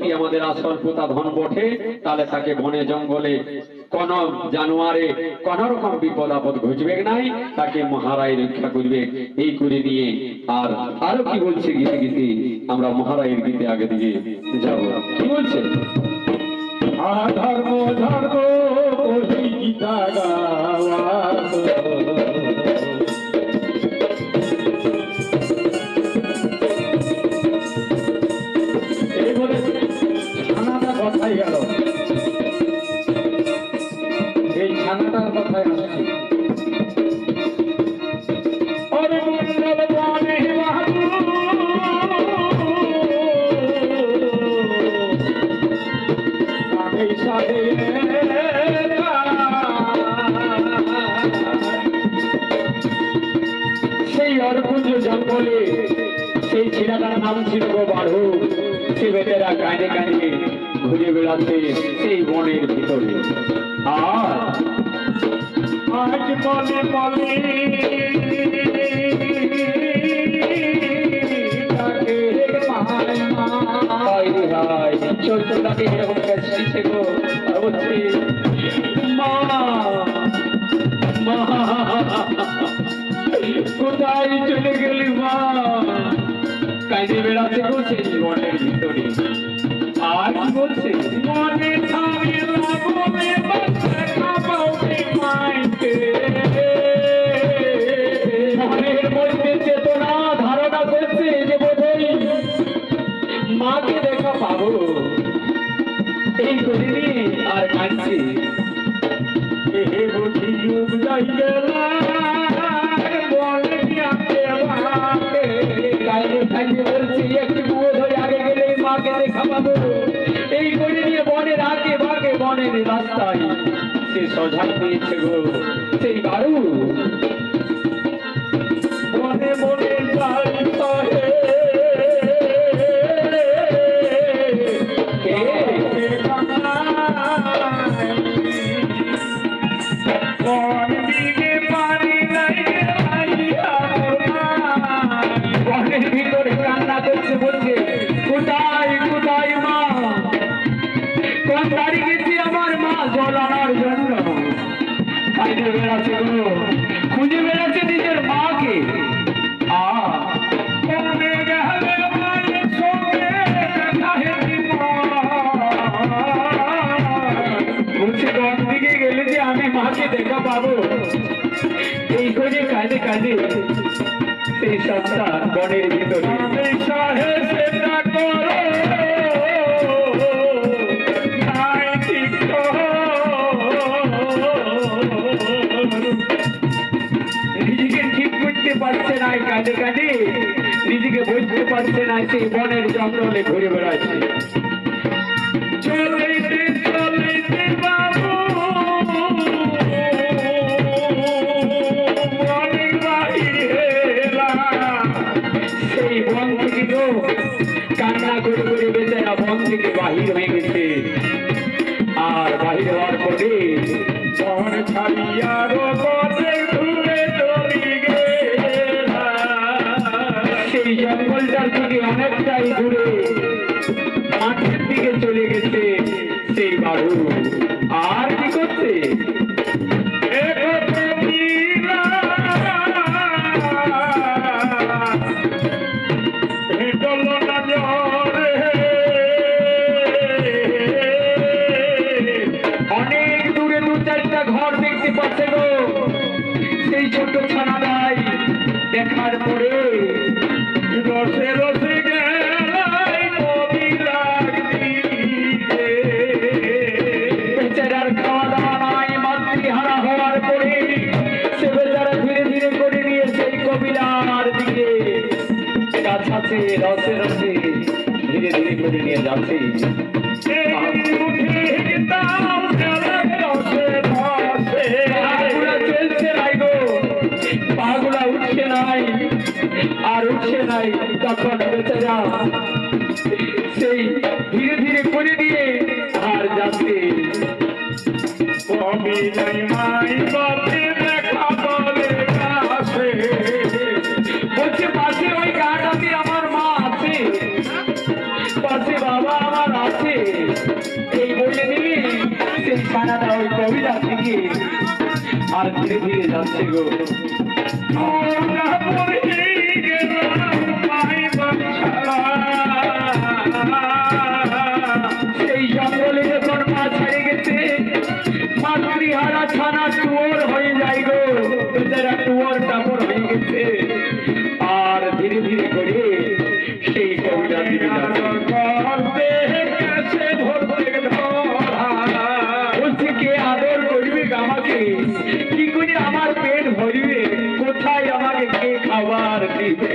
সত্যি আমাদের আসল পোতা ধন বটে, তাহলে তাকে বনে জঙ্গলে কোন জানুয়ারে কোন রকম বিপদ আপদ ঘটবে নাই, তাকে মহারাজ রক্ষা করবে। এই করে নিয়ে আর আরো কি বলছে গীতে গীতে, আমরা মহারাজের গীতে আগে দিকে যাব। কি বলছে? ধর্ম ধর্ম কহি গীতা গাওয়া, এই বলে ছানাটা কথাই গেল। এই ছানাটার কথাই আসছি। ওরে মন্ডল বনে বাবু আমি সাথে সেই অর্কুঞ্জ জঙ্গলে সেই ছেলেটার নাম ছিল গো বাড়ু। সে বেটেরা কাঁদে কাঁদে ঘুরে বেড়াচ্ছে সেই বনের ভিতরে। আর আজ বলে বলে চৈতন্যকে এরকম কাছে গো বলছে মা মা কোথায় চলে গেলি মা? কাঁদে বেড়াতে গো সেই বনের ভিতরে। আর কি বলছে? মনে মনের মধ্যে চেতনা ধারণা করছে যে বোধহয় মাকে দেখা পাবো, এই করে নিয়ে আর কাঁদছে। এ বুঝি যুগ যাই গেল বলছি একটু বোধ হয়ে আগে গেলে মাকে দেখা পাবো। এই করে নিয়ে বনের আগে ভাগে বনের রাস্তায় সে সজাগ পেয়েছে গো সেই বাড়ু। মনে মনে যাই তাহে বনের ভিতরে কান্না করছে, বলছে কোথায় কোথায় মা? কোন বাড়ি গেছি আমার মা জল আনার জন্য? কাঁদে বেড়াচ্ছে গো, খুঁজে বেড়াচ্ছে নিজের মাকে। বলছে কোন দিকে গেলে যে আমি মাকে দেখা পাবো? এই করে কাঁদে কাঁদে সেই সত্তা বনের ভিতরে। নিজেকে ঠিক করতে পারছে না, কাঁদে কাঁদে নিজেকে বুঝতে পারছে না, সেই বনের জঙ্গলে ঘুরে বেড়াচ্ছে। চলতে চলতে বাবু সেই বন থেকে গো কান্না করে করে বেচারা বন থেকে বাহির হয়ে গেছে। আর বাহির হওয়ার পরে বন ছাড়িয়া সেই জঙ্গলটার থেকে অনেকটাই দূরে মাঠের দিকে চলে গেছে সেই বাড়ু। আর কি করছে? অনেক দূরে দু চারটা ঘর দেখতে পাচ্ছে গো সেই ছোট ছানাটাই। দেখার পরে রসে রসে বেচারার খাওয়া দাওয়া নাই, মাতৃহারা হওয়ার পরে সে বেচারা ধীরে ধীরে করে নিয়ে সেই কবিলার দিকে গাছ আছে রসে রসে ধীরে ধীরে করে নিয়ে যাচ্ছে। চলছে নাই গো, পাগুলা উঠছে নাই আর উঠছে নাই। তখন বেচারা সেই ধীরে ধীরে করে দিয়ে আর যাচ্ছে। বলছে পাশে ওই গাটাতে আমার মা আছে, পাশে বাবা আমার আছে। এই বলে দিলে সেই ছানাটা ওই কবিতার দিকে আর ধীরে ধীরে যাচ্ছে গো। সেই জঙ্গলে যখন মা ছেড়ে গেছে, মাতৃহারা ছানা টুয়োর হয়ে যায় গো, বেচারা টুয়োর টাপর হয়ে গেছে। আর ধীরে ধীরে করে সেই কবিতার দিকে বলছে কে আদর করবে আমাকে, কি করে আমার পেট ভরবে, কোথায় আমাকে কে খাবার দিবে।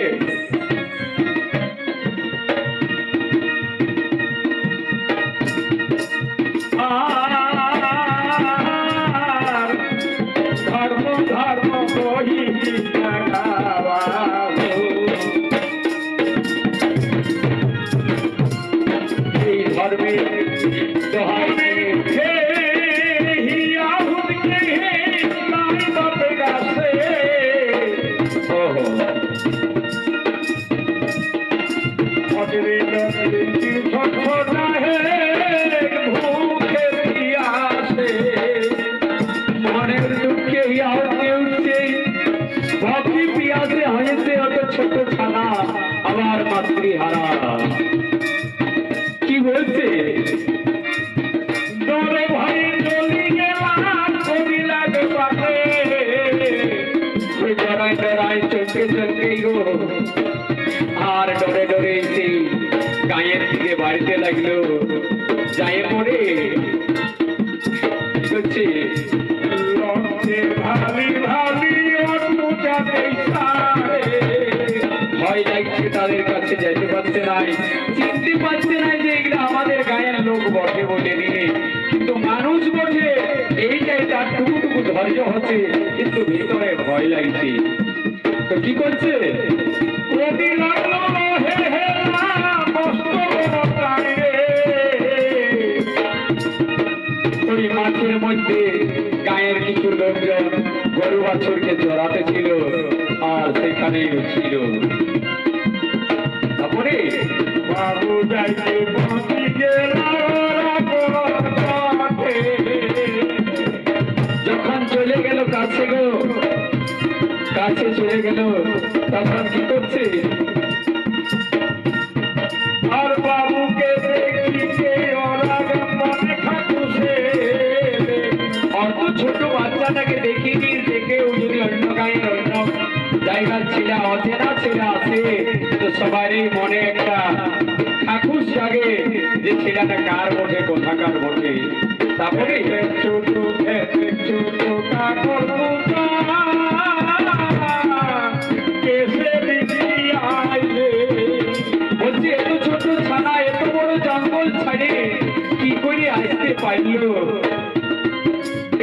ধর্ম ধর্ম কহি এই ধর্মে দোহাই হে হিয়া হুদকে হে লাই বাপে গাছে। ওহো অজরে লজরে ছোট হে ভূখে পিয়াসে, মনের দুঃখে হিয়াতে উঠছে, ভক্তি পিয়াসে হয়েছে অত ছোট ছানা আমার মাতৃহারা। কি বলছে, ডরে ভাই চলি গেলাম ছবি লাগে পাতে, ডরাই ডরাই চলতে চলতে গো, আর ডরে ডরে সেই গায়ের দিকে বাড়িতে লাগলো। যায় পরে বলছে ভাবি ভাবি ভয় লাগছে, তাদের কাছে যেতে পারছে না, চিনতে পারছে না যে এগুলো আমাদের গায়ের লোক বটে বলে নিয়ে, কিন্তু মানুষ বটে এইটাই তার টুকুটুকু ধৈর্য হচ্ছে, কিন্তু ভিতরে ভয় লাগছে। তো কি করছে, কবি লাগলো হে হে ওই মাঠের মধ্যে গায়ের কিছু লোকজন গরু বাছুরকে চড়াতে ছিল, আর সেখানে ছিল। তারপরে বাবু যাইতে যখন চলে গেল কাছে গো, কাছে চলে গেল, তখন কি করছে, আর বাবুকে দেখিছে ওরা মনে খাকুছে। অত ছোট বাচ্চাটাকে দেখিনি, দেখেও যদি অন্য গায়ে অন্য জায়গার ছেলে অচেনা ছেলে আছে, তো সবারই মনে একটা খাকুস জাগে যে ছেলেটা কার বটে, কোথাকার বটে। তারপরে ছোট ছোট কাকর বলছি এত ছোট ছানা এত বড় জঙ্গল ছাড়ে কি করে আসতে পারল।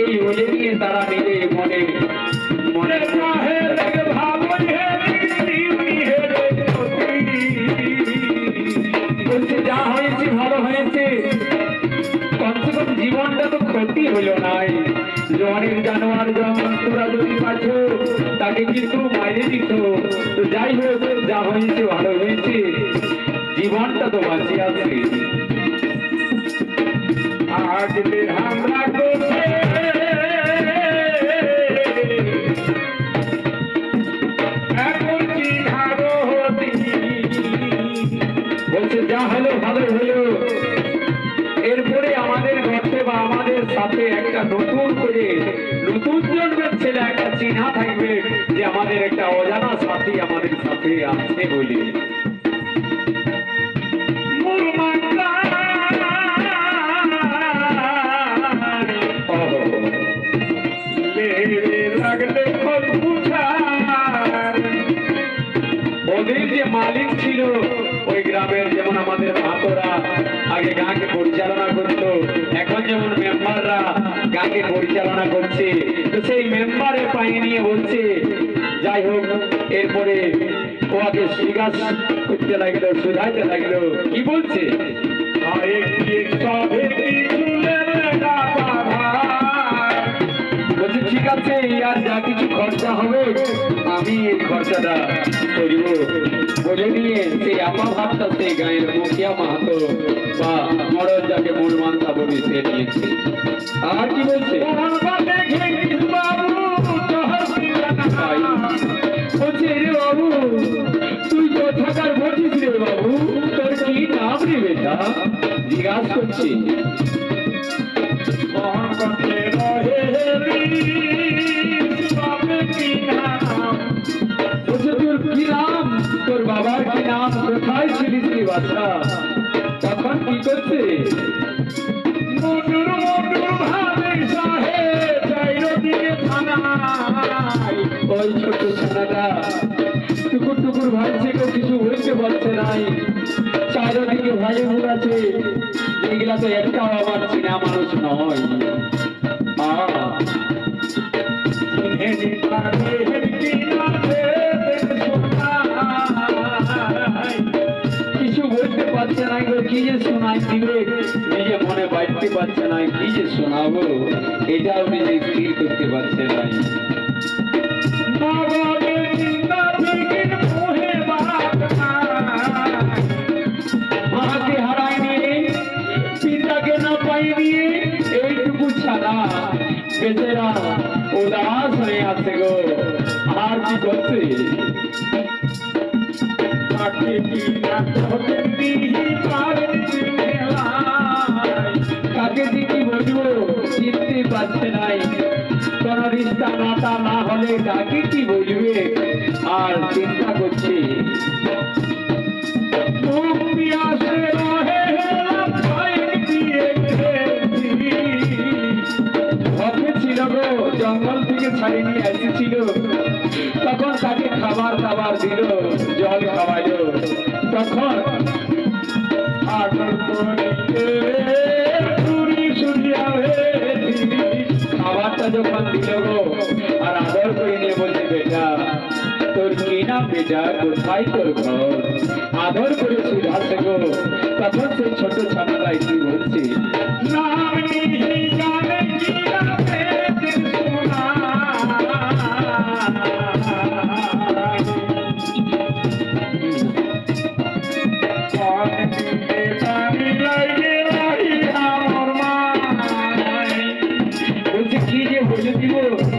এই বলে নিয়ে তারা মিলে মনে মনে বলছে যা হয়েছে ভালো হয়েছে, কমসে কম জীবনটা তো ক্ষতি হলো নাই। জনের জানোয়ার জন্তুরা যদি পাচ্ছ তাকে কিন্তু মাইরে দিত, তো যাই হোক যা হয়েছে ভালো হয়েছে, জীবনটা তো বাঁচিয়ে আছে। আগলে আমরা বলছে যা হলো ভালো হলো, এরপরে আমাদের ঘটে বা আমাদের সাথে একটা নতুন করে নতুন জন্মের ছেলে একটা চিহ্না থাকবে যে আমাদের একটা অজানা সাথী আমাদের সাথে আছে বলে। ওদের যে মালিক ছিল ওই গ্রামের, যেমন আমাদের মাতোরা আগে গাঁকে পরিচালনা করতো, এখন যেমন মেম্বাররা গাঁকে পরিচালনা করছে, তো সেই মেম্বারের পায়ে নিয়ে বলছে। যাই হোক এরপরে ওকে জিজ্ঞাসা করতে লাগলো, শুধাইতে লাগলো, কি বলছে, বলছে ঠিক আছে আর যা কিছু খরচা হবে আমি এই খরচাটা করিব বলে নিয়ে সেই আপা ভাবটা সেই গায়ের মুখিয়া মাহাতো বা বড় যাকে মূল মানসা বলি সে নিয়েছে। আর কি বলছে ভাই, বলছে রে বাবু, তুই কোথাকার বলছিস রে বাবু? তোর কি নাম রে বেটা? জিজ্ঞাসা করছি। বলছে তোর কি নাম? তোর বাবার কি নাম? কোথায় ছিলিস রে বাচ্চা? তখন কি করছে? ওই ছোট ছানাটা টুকুর টুকুর ভাবছে, কেউ কিছু বলতে পারছে নাই। চারিদিকে ভাই ঘুরাছে, এগুলা তো একটাও আমার চেনা মানুষ নয়। কিছু বলতে পারছে না গো, কি যে শোনাই দিবে নিজে মনে বাড়তে পারছে না, কি যে শোনাবো এটাও নিজে স্থির করতে পারছে না। মাকে হারায়নি, পিতাকে না পাইনি, এইটুকু ছাড়া বেচারা উদাস হয়ে আছে গো। আর কি করছে? কাকে দিয়ে কি বলবো চিনতে পারছে নাই। কোন রিস্তা নাতা না হলে কাকে কি বলবে? আর চিন্তা করছে ছিল গো, জঙ্গল থেকে ছাড়িয়ে নিয়ে এসেছিল। তখন তাকে খাবার দাবার দিল, জল খাওয়াইল। তখন খাবারটা যখন দিল গো, আর আদর করে নিয়ে বলছে বেটা তোর কি নাম বেটা? কোথায় তোর ঘর? আদর করে শুধাচ্ছে গো। তখন সেই ছোট ছানাটা কি বলছে? নাম